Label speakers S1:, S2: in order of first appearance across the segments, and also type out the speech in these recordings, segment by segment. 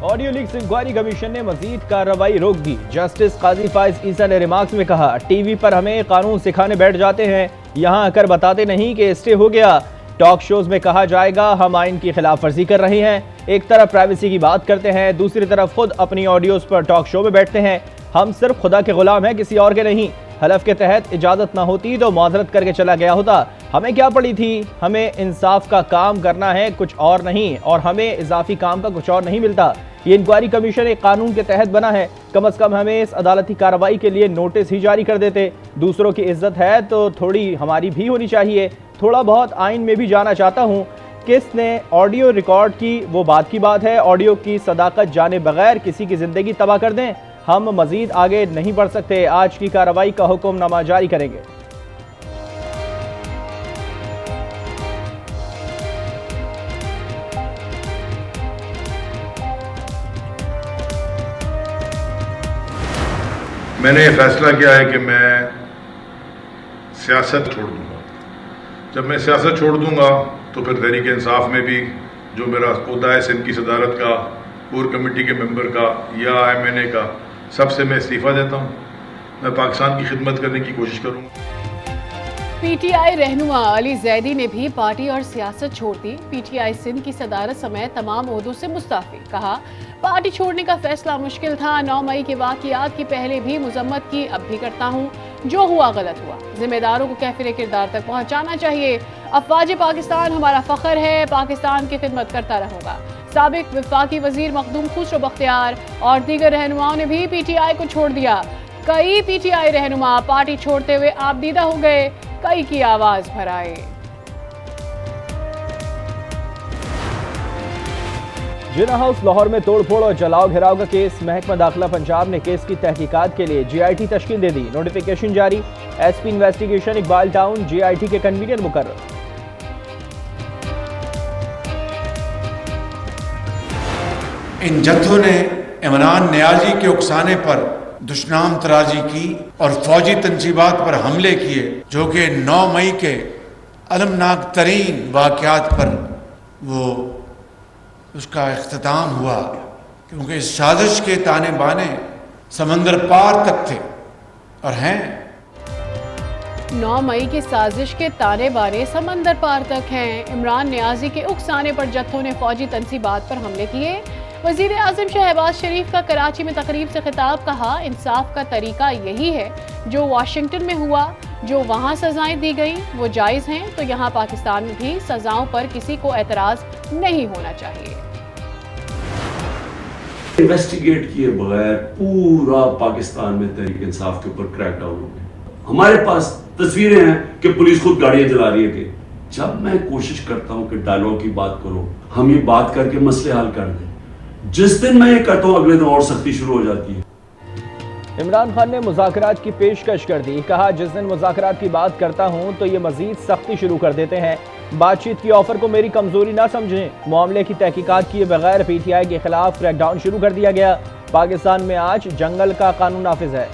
S1: Audio leaks inquiry commission ने मजीद कार्रवाई रोक दी। जस्टिस काजी फाइज ईसा ने रिमार्क्स में कहा, टीवी पर हमें कानून सिखाने बैठ जाते हैं, यहाँ आकर बताते नहीं कि स्टे हो गया। टॉक शोज में कहा जाएगा हम आइन की खिलाफ वर्जी कर रहे हैं। एक तरफ प्राइवेसी की बात करते हैं, दूसरी तरफ खुद अपनी ऑडियोज पर टॉक शो में बैठते हैं। हम सिर्फ खुदा के गुलाम हैं, किसी और के नहीं। हलफ के तहत इजाजत ना होती तो माजरत करके चला गया होता। हमें क्या पड़ी थी, हमें इंसाफ का काम करना है, कुछ और नहीं, और हमें इजाफी काम का कुछ और नहीं मिलता। ये इंक्वायरी कमीशन एक कानून के तहत बना है, कम से कम हमें इस अदालती कार्रवाई के लिए नोटिस ही जारी कर देते। दूसरों की इज्जत है तो थोड़ी हमारी भी होनी चाहिए। थोड़ा बहुत आइन में भी जाना चाहता हूँ। किसने ऑडियो रिकॉर्ड की वो बात की बात है, ऑडियो की सदाकत जाने बगैर किसी की जिंदगी तबाह कर दें। हम मजीद आगे नहीं बढ़ सकते। आज की कार्रवाई का हुक्मनामा जारी करेंगे।
S2: मैंने ये फैसला किया है कि मैं सियासत छोड़ दूंगा। जब मैं सियासत छोड़ दूंगा तो फिर तहरीक इंसाफ में भी जो मेरा ओहदा है सिंध की सदारत का, कोर कमेटी के मेंबर का या MNA का, सबसे मैं इस्तीफ़ा देता हूँ। मैं पाकिस्तान की खिदमत करने की कोशिश करूँगा।
S3: PTI रहनुमा अली जैदी ने भी पार्टी और सियासत छोड़ दी। PTI सिंध की सदारत समेत तमाम ओहदों से मुस्ताफी। कहा, पार्टी छोड़ने का फैसला मुश्किल था। 9 मई के वाक़ियात की पहले भी मुजम्मत की, अब भी करता हूँ। जो हुआ गलत हुआ। जिम्मेदारों को कैफिर किरदार तक पहुँचाना चाहिए। अफवाज पाकिस्तान हमारा फ़ख्र है, पाकिस्तान की खिदमत करता रहूँगा। साबिक वफाकी वजीर मखदूम खुसरो बख्तियार और दीगर रहनुमाओं ने भी PTI को छोड़ दिया। कई PTI रहनुमा पार्टी छोड़ते हुए आबदीदा हो गए, कई की आवाज भर आए।
S1: जिना हाउस लाहौर में तोड़फोड़ और जलाओ घिराव का केस। महकमा दाखिला पंजाब ने केस की तहकीकात के लिए GIT तश्कील दे दी। नोटिफिकेशन जारी। SP investigation Iqbal town GIT के कन्वीनर मुकर्रर।
S4: इन जत्थों ने इमरान नियाजी के उकसाने पर दुश्मनाम तराजी की और फौजी तंजीबात पर हमले किए, जो कि 9 मई के अलमनाक तरीन वाक़यात पर वो उसका इख्तिताम हुआ, क्योंकि इस साजिश के ताने बाने समंदर पार तक थे और हैं।
S3: 9 मई की साजिश के ताने बाने समंदर पार तक हैं। इमरान नियाजी के उकसाने पर जत्थों ने फौजी तंसीबात पर हमले किए। वजीर आज़म शहबाज शरीफ का कराची में तकरीब से खिताब। कहा, इंसाफ का तरीका यही है, जो वाशिंगटन में हुआ, जो वहाँ सजाएं दी गई वो जायज़ हैं, तो यहाँ पाकिस्तान में भी सजाओं पर किसी को एतराज़ नहीं होना चाहिए।
S5: इन्वेस्टिगेट किए बगैर पूरा पाकिस्तान में तहरीक इंसाफ के ऊपर क्रैकडाउन हो गया। हमारे पास तस्वीरें हैं कि पुलिस खुद गाड़ियां जला रही है। कि जब मैं कोशिश करता हूं कि डायलॉग की बात करो, हम ये बात करके मसले हल कर दें, जिस दिन मैं ये करता हूं अगले दिन और सख्ती शुरू हो जाती है।
S1: इमरान खान ने मुज़ाकरात की पेशकश कर दी। कहा, जिस दिन मुज़ाकरात की बात करता हूं तो ये मजीद सख्ती शुरू कर देते हैं। बातचीत की ऑफर को मेरी कमजोरी ना समझें। मामले की तहकीकात किए बगैर PTI के खिलाफ क्रैकडाउन शुरू कर दिया गया। पाकिस्तान में आज जंगल का कानून नाफिज है।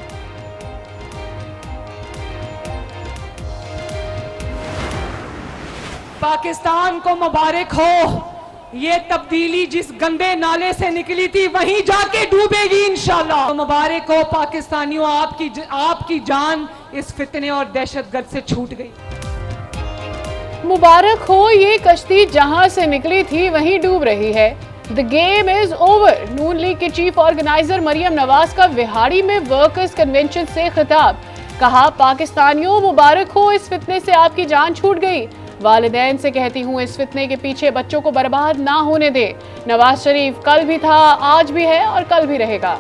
S6: पाकिस्तान को मुबारक हो। ये तब्दीली जिस गंदे नाले से निकली थी वहीं जाके डूबेगी इंशाल्लाह। मुबारक हो पाकिस्तानियों, आपकी जान इस फितने और दहशतगर्द से छूट गई।
S3: मुबारक हो, ये कश्ती जहां से निकली थी वहीं डूब रही है। The game is over. Noon league के चीफ ऑर्गेनाइजर मरियम नवाज का विहाड़ी में वर्कर्स कन्वेंशन से खिताब। कहा, पाकिस्तानियों मुबारक हो, इस फितने से आपकी जान छूट गई। वालिदैन से कहती हूँ, इस फितने के पीछे बच्चों को बर्बाद ना होने दे। नवाज शरीफ कल भी था, आज भी है और कल भी रहेगा।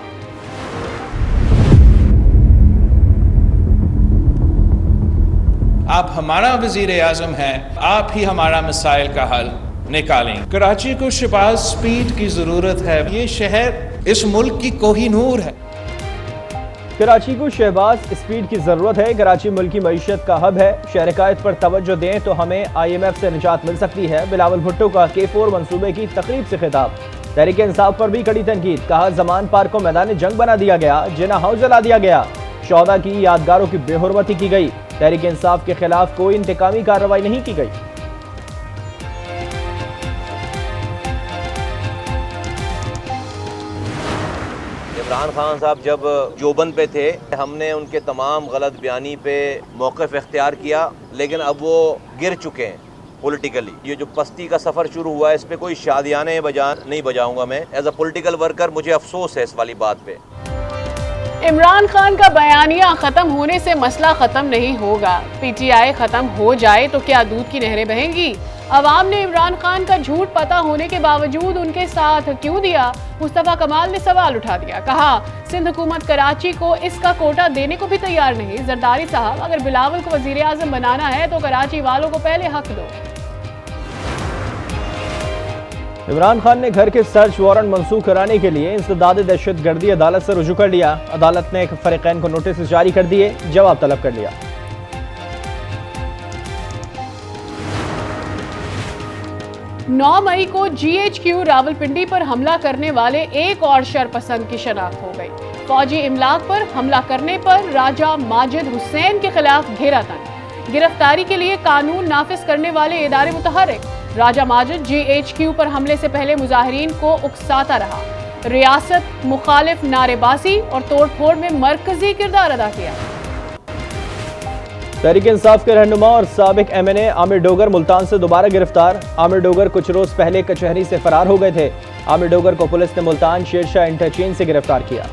S7: आप हमारा वजीर आज़म हैं, आप ही हमारा मसाइल का हल निकालें। कराची को शहबाज स्पीड की ज़रूरत है। ये शहर इस मुल्क की कोहिनूर है।
S1: कराची को शहबाज स्पीड की जरूरत है। कराची मुल्क की मईशत का हब है। शहरकायत पर तवज्जो दें तो हमें IMF से निजात मिल सकती है। बिलावल भुट्टो का K4 मंसूबे की तकरीब से खिताब। तहरीक इंसाफ पर भी कड़ी तनकीद। कहा, जमान पार्क को मैदान जंग बना दिया गया, जिना हाउस जला दिया गया, शौदा की यादगारों की बेहुरमती की गई। तहरीक इंसाफ के खिलाफ कोई इंतकामी कार्रवाई नहीं की गई।
S8: इमरान खान साहब जब जोबन पे थे, हमने उनके तमाम गलत बयानी पे मौक़िफ़ इख्तियार किया, लेकिन अब वो गिर चुके हैं पॉलिटिकली। ये जो पस्ती का सफ़र शुरू हुआ है, इस पे कोई शादियाने नहीं बजाऊंगा मैं। एज अ पॉलिटिकल वर्कर मुझे अफसोस है इस वाली बात पे।
S3: इमरान खान का बयानिया खत्म होने से मसला खत्म नहीं होगा। पीटीआई खत्म हो जाए तो क्या दूध की नहरें बहेंगी? अवाम ने इमरान खान का झूठ पता होने के बावजूद उनके साथ क्यों दिया? मुस्तफा कमाल ने सवाल उठा दिया। कहा, सिंध हुकूमत कराची को इसका कोटा देने को भी तैयार नहीं। जरदारी साहब, अगर बिलावल को वजीर आजम बनाना है तो कराची वालों को पहले हक दो।
S1: इमरान खान ने घर के सर्च वारंट मंसूख कराने के लिए इंसदाद दहशतगर्दी अदालत से रुजू कर लिया। अदालत ने फरीकैन को नोटिस जारी कर दिए, जवाब तलब कर लिया।
S3: 9 मई को GHQ रावलपिंडी पर हमला करने वाले एक और शरपसंद की शनाख्त हो गई। फौजी इमलाक पर हमला करने पर राजा माजिद हुसैन के खिलाफ घेरातन। गिरफ्तारी के लिए कानून नाफिज करने वाले इदारे मुतहर्रिक। राजा माजिद GHQ पर हमले से पहले मुजाहिरीन को उकसाता रहा। रियासत मुखालिफ नारेबाजी और तोड़फोड़ में मरकजी किरदार अदा किया।
S1: तहरीक इंसाफ के रहनुमा और साबिक MNA आमिर डोगर मुल्तान से दोबारा गिरफ्तार। आमिर डोगर कुछ रोज पहले कचहरी से फरार हो गए थे। आमिर डोगर को पुलिस ने मुल्तान शेरशाह इंटरचेंज से गिरफ्तार किया।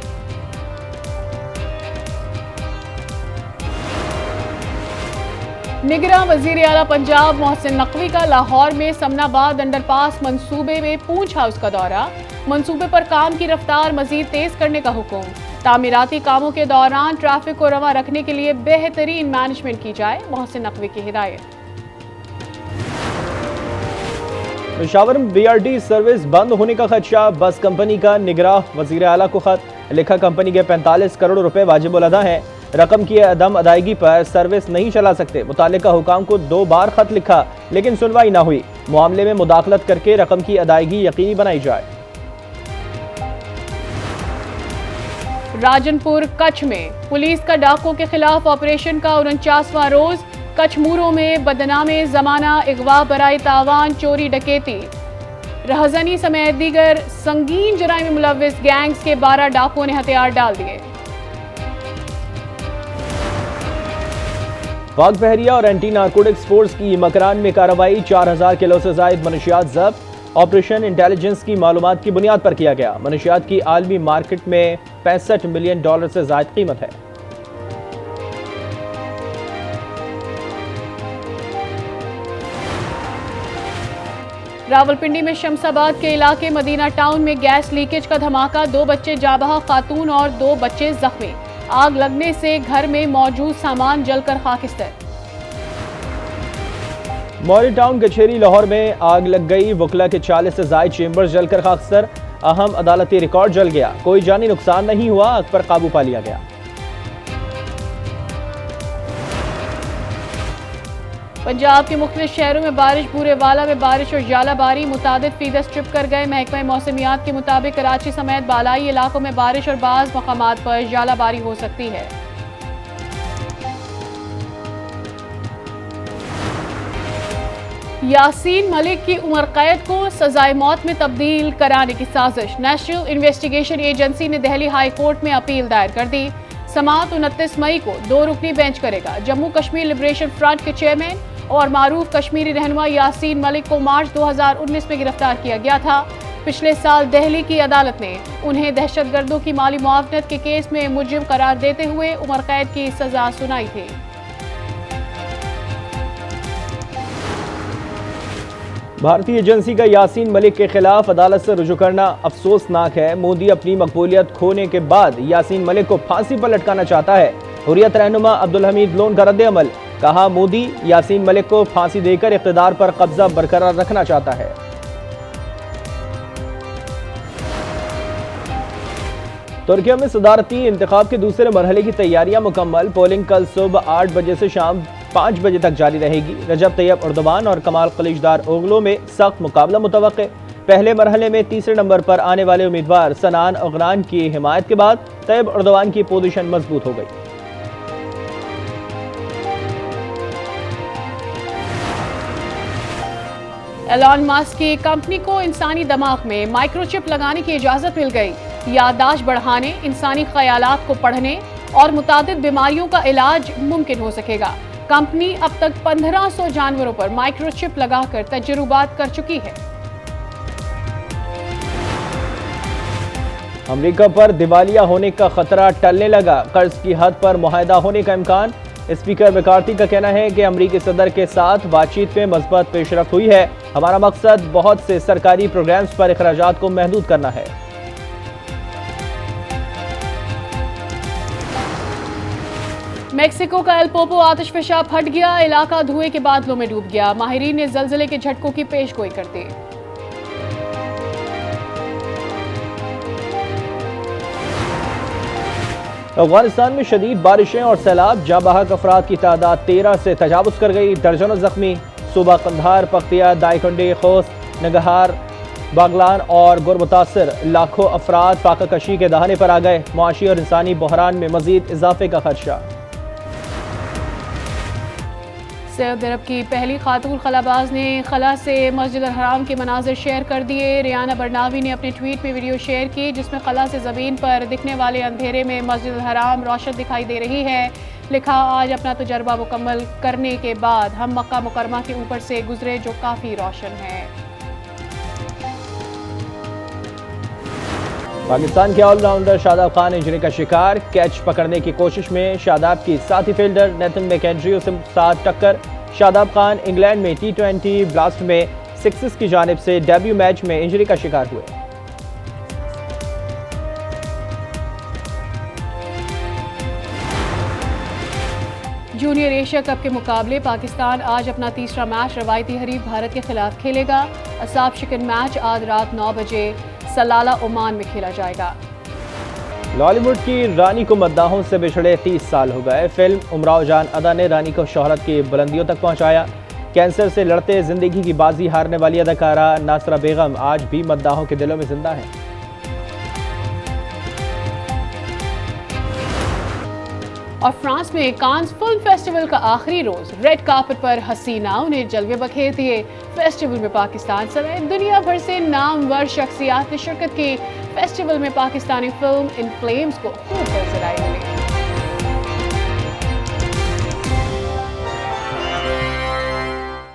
S3: निगरान वजीर आला पंजाब मोहसिन नकवी का लाहौर में समनाबाद अंडरपास मंसूबे में पूंछ हाउस का दौरा। मंसूबे पर काम की रफ्तार मजीद तेज करने का हुक्म। तामीराती कामों के दौरान ट्रैफिक को रवा रखने के लिए बेहतरीन मैनेजमेंट की जाए, मोहसिन नकवी की हिदायत।
S1: पेशावर में BRT सर्विस बंद होने का खदशा। बस कंपनी का निगरान वजीर आला को खत लिखा। कंपनी के 45 करोड़ रुपए वाजिबुल अदा हैं। रकम की अदम अदायगी पर सर्विस नहीं चला सकते। मुतालिका हुकाम को 2 बार खत लिखा, लेकिन सुनवाई ना हुई। मामले में मुदाखलत करके रकम की अदायगी यकीनी बनाई जाए।
S3: राजनपुर कच्छ में पुलिस का डाकुओं के खिलाफ ऑपरेशन का 49वां रोज। कचमूरों में बदनामे जमाना, अगवा बराए तावान, चोरी डकैती, रहजनी समेत दीगर संगीन जराइम में मुलव्विस गैंग्स के 12 डाकुओं ने हथियार डाल दिए।
S1: पाक बहरिया और एंटी नारकोटिक्स फोर्स की मकरान में कार्रवाई। 4000 किलो से जायद मनशियात जब्त। ऑपरेशन इंटेलिजेंस की मालूमात की बुनियाद पर किया गया। मनशियात की आलमी मार्केट में $65 मिलियन से जायद कीमत है।
S3: रावलपिंडी में शमसाबाद के इलाके मदीना टाउन में गैस लीकेज का धमाका। 2 बच्चे जाबहा खातून और 2 बच्चे जख्मी। आग लगने से घर में मौजूद सामान जलकर खाकिस्तर।
S1: मौरी टाउन कचेरी लाहौर में आग लग गई। वकला के 40 से जायद चेंबर जलकर खाकिस्तर। अहम अदालती रिकॉर्ड जल गया। कोई जानी नुकसान नहीं हुआ। आग पर काबू पा लिया गया।
S3: पंजाब के मुख्तलिफ शहरों में बारिश। बूरेवाला में बारिश और जालाबारी मुतादिद फीसद स्ट्रिप कर गए। महकमा मौसमियात के मुताबिक कराची समेत बालाई इलाकों में बारिश और बाज़ मकामात पर जालाबारी हो सकती है। यासीन मलिक की उम्र कैद को सजाए मौत में तब्दील कराने की साजिश। नेशनल इन्वेस्टिगेशन एजेंसी ने दिल्ली हाई कोर्ट में अपील दायर कर दी। समाअत 29 मई को 2 रुकनी बेंच करेगा। जम्मू कश्मीर लिबरेशन फ्रंट के चेयरमैन और मारूफ कश्मीरी रहनुमा यासीन मलिक को मार्च 2019 में गिरफ्तार किया गया था। पिछले साल दिल्ली की अदालत ने उन्हें दहशतगर्दों की माली मुआवनत के केस में मुजरिम करार देते हुए उम्र कैद की सजा सुनाई थी।
S1: भारतीय एजेंसी का यासीन मलिक के खिलाफ अदालत से रुजू करना अफसोसनाक है। मोदी अपनी मकबूलियत खोने के बाद यासीन मलिक को फांसी पर लटकाना चाहता है। हुर्रियत रहनुमा अब्दुल हमीद लोन का रद्द अमल। कहा, मोदी यासीन मलिक को फांसी देकर इख्तिदार पर कब्जा बरकरार रखना चाहता है। तुर्किया में सदारती इंतखाब के दूसरे मरहले की तैयारियां मुकम्मल। पोलिंग कल सुबह 8 बजे से शाम 5 बजे तक जारी रहेगी। रजब तैयब एर्दोगान और कमाल खलीजदार ओगलो में सख्त मुकाबला मुतवक्के। पहले मरहले में तीसरे नंबर पर आने वाले उम्मीदवार सनान ओगरान की हिमायत के बाद तैयब एर्दोगान की पोजीशन मजबूत हो गई। एलॉन मस्क की कंपनी को इंसानी दिमाग में माइक्रोचिप लगाने की इजाजत मिल गई।
S3: याददाश्त बढ़ाने, इंसानी ख्यालात को पढ़ने और मुतादिद बीमारियों का इलाज मुमकिन हो सकेगा। कंपनी अब तक 1500 जानवरों पर माइक्रोचिप लगाकर तजुर्बात कर चुकी है।
S1: अमेरिका पर दिवालिया होने का खतरा टलने लगा, कर्ज की हद पर मुआहदा होने का इम्कान। स्पीकर मैकार्थी का कहना है कि अमेरिकी सदर के साथ बातचीत में मज़बूत पेशरफ्त हुई है। हमारा मकसद बहुत से सरकारी प्रोग्राम्स पर अखराजात को महदूद करना है।
S3: मेक्सिको का एल पोपो आतिशफशा फट गया, इलाका धुएं के बादलों में डूब गया। माहिरीन ने जल्जले के झटकों की पेशगोई कर दी।
S1: अफगानिस्तान में शदीद बारिशें और सैलाब, जाँ बहक अफराद की तादाद 13 से तजावुज़ कर गई। दर्जनों जख्मी। सूबा कंधार, पख्तिया, दायकुंडी, खोस्त, नगहार, बागलान और गुर मुतासर लाखों अफराद फाका कशी के दहाने पर आ गए। मुआशी और इंसानी बहरान में मजीद इजाफे का खदशा।
S3: सऊदी अरब की पहली खातून खलाबाज ने खला से मस्जिद अल हराम के मनाजिर शेयर कर दिए। रियाना बरनावी ने अपने ट्वीट में वीडियो शेयर की जिसमें खला से ज़मीन पर दिखने वाले अंधेरे में मस्जिद अल हराम रोशन दिखाई दे रही है। लिखा, आज अपना तजर्बा मुकम्मल करने के बाद हम मक्का मुकरमा के ऊपर से गुजरे जो काफ़ी रोशन है।
S1: पाकिस्तान के ऑलराउंडर शादाब खान इंजरी का शिकार, कैच पकड़ने की कोशिश में शादाब की साथी फील्डर नेथन मैकेंड्री से साथ टक्कर। शादाब खान इंग्लैंड में T20 ब्लास्ट में सिक्सेस की जानिब से डेब्यू मैच में इंजरी का शिकार हुए।
S3: जूनियर एशिया कप के मुकाबले पाकिस्तान आज अपना तीसरा मैच रवायती हरीफ भारत के खिलाफ खेलेगा। असाब शिकन मैच आज रात 9 बजे सलाला ओमान में खेला जाएगा।
S1: बॉलीवुड की रानी को मद्दाहों से बिछड़े 30 साल हो गए। फिल्म उमराव जान अदा ने रानी को शोहरत की बुलंदियों तक पहुंचाया। कैंसर से लड़ते जिंदगी की बाजी हारने वाली अदाकारा नासरा बेगम आज भी मद्दाहों के दिलों में जिंदा है।
S3: और फ्रांस में कांस फिल्म फेस्टिवल का आखिरी रोज, रेड कार्पेट पर हसीनाओं ने जलवे बखेर दिए। फेस्टिवल में पाकिस्तान समेत दुनिया भर से नामवर शख्सियात ने शिरकत की। फेस्टिवल में पाकिस्तानी फिल्म इन फ्लेम्स को खूब नजर आई।